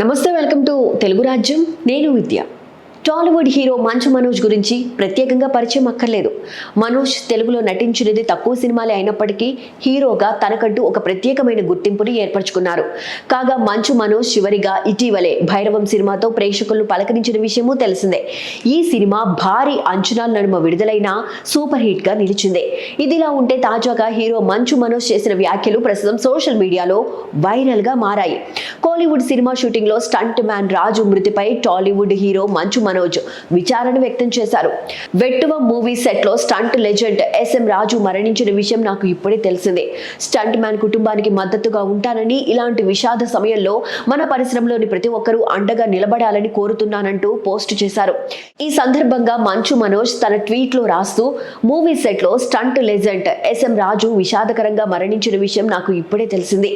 నమస్తే, welcome to Telugu రాజ్యం. నేను విద్య. టాలీవుడ్ హీరో మంచు మనోజ్ గురించి ప్రత్యేకంగా పరిచయం అక్కర్లేదు. మనోజ్ తెలుగులో నటించినది తక్కువ సినిమాలే అయినప్పటికీ హీరోగా తనకంటూ ఒక ప్రత్యేకమైన గుర్తింపుని ఏర్పరచుకున్నారు. కాగా మంచు మనోజ్ చివరిగా ఇటీవలే భైరవం సినిమాతో ప్రేక్షకులను పలకరించిన విషయమూ తెలిసిందే. ఈ సినిమా భారీ అంచనాల నడుమ విడుదలైన సూపర్ హిట్ గా నిలిచింది. ఇదిలా ఉంటే తాజాగా హీరో మంచు మనోజ్ చేసిన వ్యాఖ్యలు ప్రస్తుతం సోషల్ మీడియాలో వైరల్ గా మారాయి. కోలీవుడ్ సినిమా షూటింగ్ లో స్టంట్ మ్యాన్ రాజు మృతిపై టాలీవుడ్ హీరో మంచు మనోజ్ విచారణ వ్యక్తం చేశారు. వెట్టువ మూవీ సెట్ లో స్టంట్ లెజెండ్ ఎస్ఎం రాజు మరణించిన విషయం నాకు ఇప్పుడే తెలిసిందే. స్టంట్ మ్యాన్ కుటుంబానికి మద్దతుగా ఉంటానని, ఇలాంటి విషాద సమయంలో మన పరిశ్రమలోని ప్రతి ఒక్కరూ అండగా నిలబడాలని కోరుతున్నానంటూ పోస్ట్ చేశారు. ఈ సందర్భంగా మంచు మనోజ్ తన ట్వీట్ లో రాస్తూ, మూవీ సెట్ లో స్టంట్ లెజెండ్ ఎస్ఎం రాజు విషాదకరంగా మరణించిన విషయం నాకు ఇప్పుడే తెలిసింది.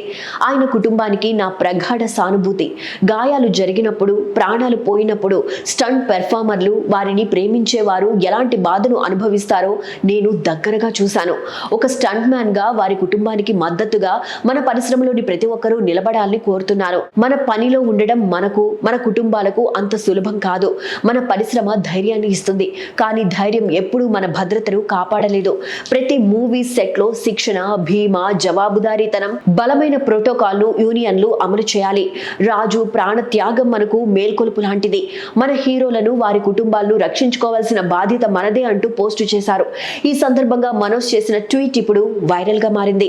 ఆయన కుటుంబానికి నా ప్రగాఢ సానుభూతి. గాయాలు జరిగినప్పుడు, ప్రాణాలు పోయినప్పుడు స్టంట్ పెర్ఫార్మర్లు, వారిని ప్రేమించేవారు ఎలాంటి బాధను అనుభవిస్తారో నేను దగ్గరగా చూశాను. ఒక స్టంట్ మ్యాన్ గా వారి కుటుంబానికి మద్దతుగా మన పరిశ్రమలోని ప్రతి ఒక్కరూ నిలబడాలని కోరుతున్నాను. మన పనిలో ఉండడం మన కుటుంబాలకు అంత సులభం కాదు. మన పరిశ్రమ ధైర్యాన్ని ఇస్తుంది, కానీ ధైర్యం ఎప్పుడూ మన భద్రతను కాపాడలేదు. ప్రతి మూవీ సెట్ లో శిక్షణ, భీమా, జవాబుదారీతనం, బలమైన ప్రోటోకాల్ ను యూనియన్లు అమలు చేయాలి. రాజు ప్రాణ త్యాగం మనకు మేల్కొలుపు లాంటిది. మన హీరోలను, వారి కుటుంబాలను రక్షించుకోవాల్సిన బాధ్యత మనదే అంటూ పోస్టు చేశారు. ఈ సందర్భంగా మనోజ్ చేసిన ట్వీట్ ఇప్పుడు వైరల్ గా మారింది.